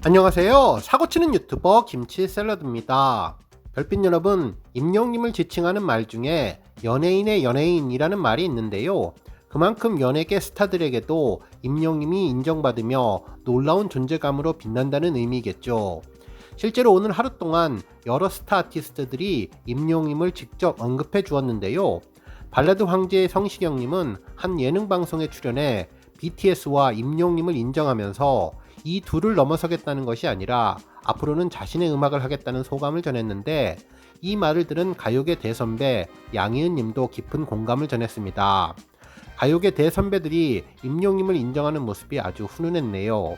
안녕하세요. 사고치는 유튜버 김치샐러드입니다. 별빛 여러분, 임영님을 지칭하는 말 중에 연예인의 연예인이라는 말이 있는데요. 그만큼 연예계 스타들에게도 임영님이 인정받으며 놀라운 존재감으로 빛난다는 의미겠죠. 실제로 오늘 하루 동안 여러 스타 아티스트들이 임영님을 직접 언급해 주었는데요. 발라드 황제의 성시경님은 한 예능 방송에 출연해 BTS와 임영님을 인정하면서 이 둘을 넘어서겠다는 것이 아니라 앞으로는 자신의 음악을 하겠다는 소감을 전했는데, 이 말을 들은 가요계 대선배 양희은 님도 깊은 공감을 전했습니다. 가요계 대선배들이 임영님을 인정하는 모습이 아주 훈훈했네요.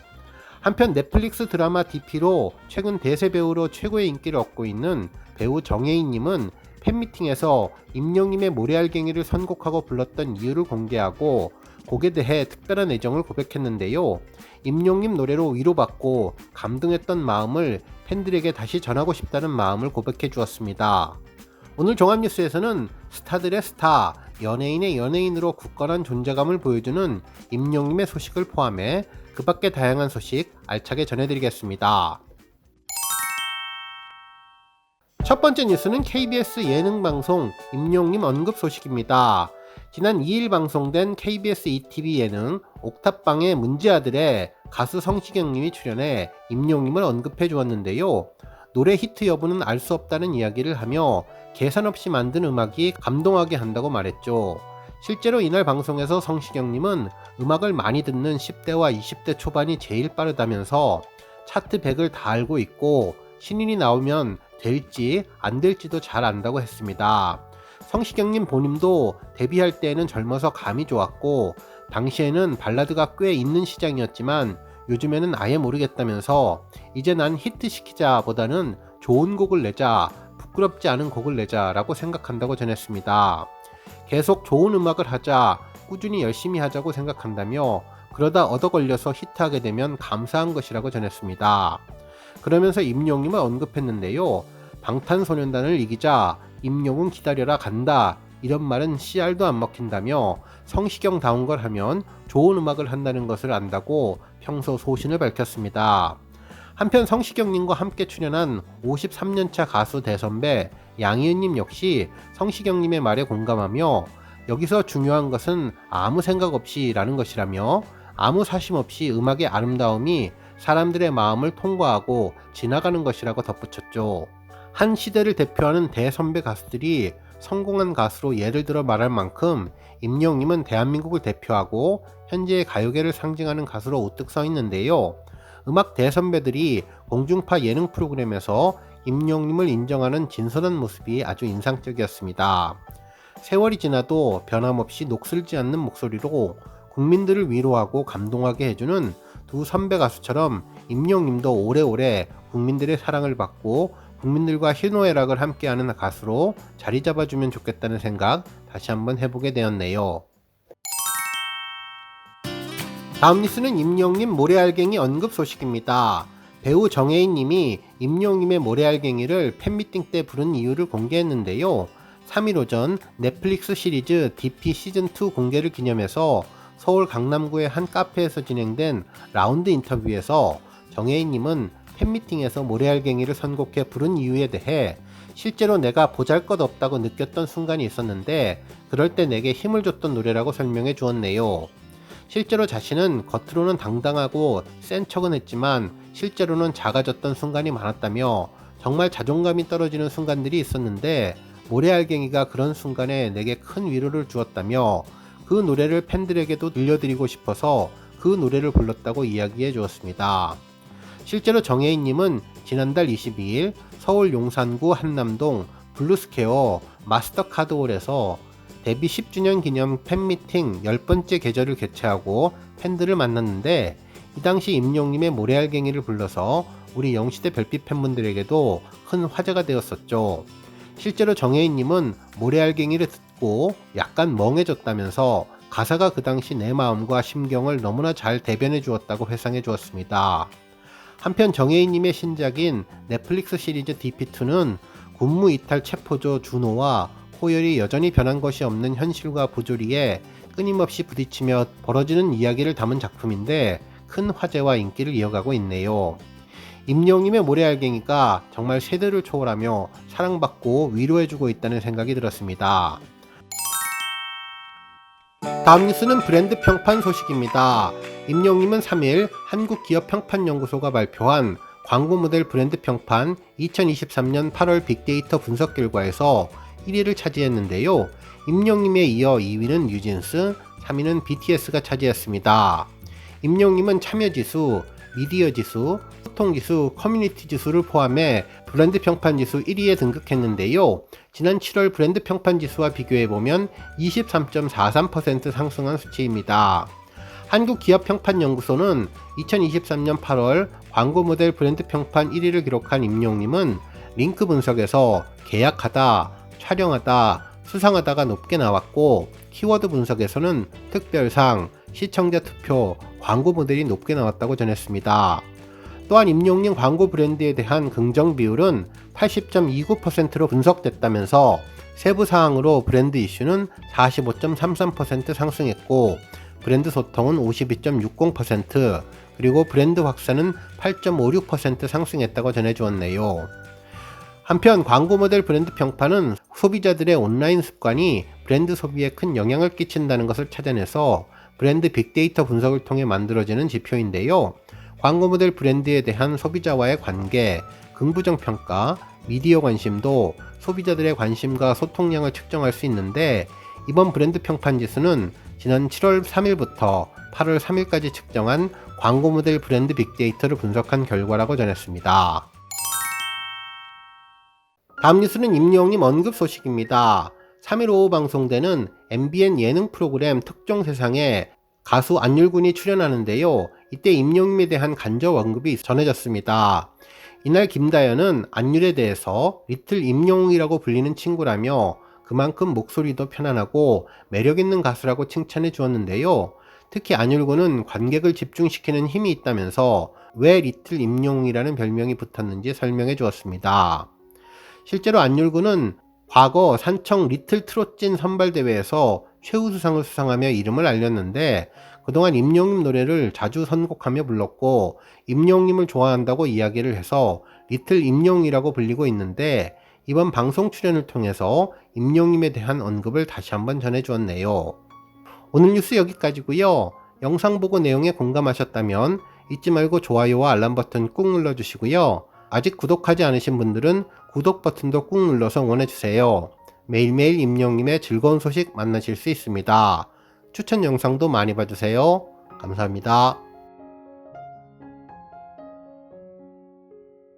한편 넷플릭스 드라마 DP로 최근 대세 배우로 최고의 인기를 얻고 있는 배우 정혜인 님은 팬미팅에서 임영님의 모래알갱이를 선곡하고 불렀던 이유를 공개하고 곡에 대해 특별한 애정을 고백했는데요. 임영님 노래로 위로받고 감동했던 마음을 팬들에게 다시 전하고 싶다는 마음을 고백해 주었습니다. 오늘 종합뉴스에서는 스타들의 스타, 연예인의 연예인으로 굳건한 존재감을 보여주는 임영님의 소식을 포함해 그 밖의 다양한 소식 알차게 전해드리겠습니다. 첫 번째 뉴스는 KBS 예능방송 임영님 언급 소식입니다. 지난 2일 방송된 KBS ETV 예능 옥탑방의 문제아들에 가수 성시경님이 출연해 임영님을 언급해 주었는데요. 노래 히트 여부는 알 수 없다는 이야기를 하며 계산 없이 만든 음악이 감동하게 한다고 말했죠. 실제로 이날 방송에서 성시경님은 음악을 많이 듣는 10대와 20대 초반이 제일 빠르다면서 차트 100을 다 알고 있고 신인이 나오면 될지 안 될지도 잘 안다고 했습니다. 성시경님 본인도 데뷔할 때에는 젊어서 감이 좋았고 당시에는 발라드가 꽤 있는 시장이었지만 요즘에는 아예 모르겠다면서 이제 난 히트시키자 보다는 좋은 곡을 내자, 부끄럽지 않은 곡을 내자 라고 생각한다고 전했습니다. 계속 좋은 음악을 하자, 꾸준히 열심히 하자고 생각한다며 그러다 얻어 걸려서 히트하게 되면 감사한 것이라고 전했습니다. 그러면서 임영님을 언급했는데요. 방탄소년단을 이기자, 임영웅 기다려라 간다, 이런 말은 씨알도 안 먹힌다며 성시경다운 걸 하면 좋은 음악을 한다는 것을 안다고 평소 소신을 밝혔습니다. 한편 성시경님과 함께 출연한 53년차 가수 대선배 양희은님 역시 성시경님의 말에 공감하며 여기서 중요한 것은 아무 생각 없이 라는 것이라며 아무 사심 없이 음악의 아름다움이 사람들의 마음을 통과하고 지나가는 것이라고 덧붙였죠. 한 시대를 대표하는 대선배 가수들이 성공한 가수로 예를 들어 말할 만큼 임영님은 대한민국을 대표하고 현재의 가요계를 상징하는 가수로 우뚝 서 있는데요. 음악 대선배들이 공중파 예능 프로그램에서 임영님을 인정하는 진솔한 모습이 아주 인상적이었습니다. 세월이 지나도 변함없이 녹슬지 않는 목소리로 국민들을 위로하고 감동하게 해주는 두 선배 가수처럼 임영님도 오래오래 국민들의 사랑을 받고 국민들과 희노애락을 함께하는 가수로 자리 잡아주면 좋겠다는 생각 다시 한번 해보게 되었네요. 다음 뉴스는 임영님 모래알갱이 언급 소식입니다. 배우 정혜인님이 임영님의 모래알갱이를 팬미팅 때 부른 이유를 공개했는데요. 3일 오전 넷플릭스 시리즈 DP 시즌2 공개를 기념해서 서울 강남구의 한 카페에서 진행된 라운드 인터뷰에서 정혜인님은 팬미팅에서 모래알갱이를 선곡해 부른 이유에 대해 실제로 내가 보잘것없다고 느꼈던 순간이 있었는데 그럴 때 내게 힘을 줬던 노래라고 설명해 주었네요. 실제로 자신은 겉으로는 당당하고 센 척은 했지만 실제로는 작아졌던 순간이 많았다며 정말 자존감이 떨어지는 순간들이 있었는데 모래알갱이가 그런 순간에 내게 큰 위로를 주었다며 그 노래를 팬들에게도 들려드리고 싶어서 그 노래를 불렀다고 이야기해 주었습니다. 실제로 정혜인님은 지난달 22일 서울 용산구 한남동 블루스퀘어 마스터카드홀에서 데뷔 10주년 기념 팬미팅 10번째 계절을 개최하고 팬들을 만났는데 이 당시 임영님의 모래알갱이를 불러서 우리 영시대 별빛 팬분들에게도 큰 화제가 되었었죠. 실제로 정혜인님은 모래알갱이를 듣고 약간 멍해졌다면서 가사가 그 당시 내 마음과 심경을 너무나 잘 대변해 주었다고 회상해 주었습니다. 한편 정혜인님의 신작인 넷플릭스 시리즈 DP2는 군무 이탈 체포조 준호와 호열이 여전히 변한 것이 없는 현실과 부조리에 끊임없이 부딪히며 벌어지는 이야기를 담은 작품인데 큰 화제와 인기를 이어가고 있네요. 임영님의 모래알갱이가 정말 세대를 초월하며 사랑받고 위로해주고 있다는 생각이 들었습니다. 다음 뉴스는 브랜드 평판 소식입니다. 임영님은 3일 한국기업평판연구소가 발표한 광고 모델 브랜드 평판 2023년 8월 빅데이터 분석 결과에서 1위를 차지했는데요. 임영님에 이어 2위는 뉴진스, 3위는 BTS가 차지했습니다. 임영님은 참여지수, 미디어지수, 소통지수, 커뮤니티지수를 포함해 브랜드 평판지수 1위에 등극했는데요. 지난 7월 브랜드 평판지수와 비교해보면 23.43% 상승한 수치입니다. 한국기업평판연구소는 2023년 8월 광고 모델 브랜드 평판 1위를 기록한 임영님은 링크 분석에서 계약하다, 촬영하다, 수상하다가 높게 나왔고, 키워드 분석에서는 특별상, 시청자 투표, 광고 모델이 높게 나왔다고 전했습니다. 또한 임영님 광고 브랜드에 대한 긍정 비율은 80.29%로 분석됐다면서 세부 사항으로 브랜드 이슈는 45.33% 상승했고, 브랜드 소통은 52.60%, 그리고 브랜드 확산은 8.56% 상승했다고 전해주었네요. 한편 광고 모델 브랜드 평판은 소비자들의 온라인 습관이 브랜드 소비에 큰 영향을 끼친다는 것을 찾아내서 브랜드 빅데이터 분석을 통해 만들어지는 지표인데요. 광고 모델 브랜드에 대한 소비자와의 관계, 긍부정 평가, 미디어 관심도 소비자들의 관심과 소통량을 측정할 수 있는데, 이번 브랜드 평판 지수는 지난 7월 3일부터 8월 3일까지 측정한 광고 모델 브랜드 빅데이터를 분석한 결과라고 전했습니다. 다음 뉴스는 임영님 언급 소식입니다. 3일 오후 방송되는 MBN 예능 프로그램 특종 세상에 가수 안율군이 출연하는데요. 이때 임영님에 대한 간접 언급이 전해졌습니다. 이날 김다연은 안율에 대해서 리틀 임영웅이라고 불리는 친구라며 그만큼 목소리도 편안하고 매력있는 가수라고 칭찬해 주었는데요. 특히 안율군은 관객을 집중시키는 힘이 있다면서 왜 리틀 임영웅이라는 별명이 붙었는지 설명해 주었습니다. 실제로 안율군은 과거 산청 리틀 트롯진 선발대회에서 최우수상을 수상하며 이름을 알렸는데, 그동안 임영님 노래를 자주 선곡하며 불렀고 임영님을 좋아한다고 이야기를 해서 리틀 임영웅이라고 불리고 있는데, 이번 방송 출연을 통해서 임영님에 대한 언급을 다시 한번 전해주었네요. 오늘 뉴스 여기까지고요. 영상 보고 내용에 공감하셨다면 잊지 말고 좋아요와 알람 버튼 꾹 눌러주시고요. 아직 구독하지 않으신 분들은 구독 버튼도 꾹 눌러서 응원해주세요. 매일매일 임영님의 즐거운 소식 만나실 수 있습니다. 추천 영상도 많이 봐주세요. 감사합니다.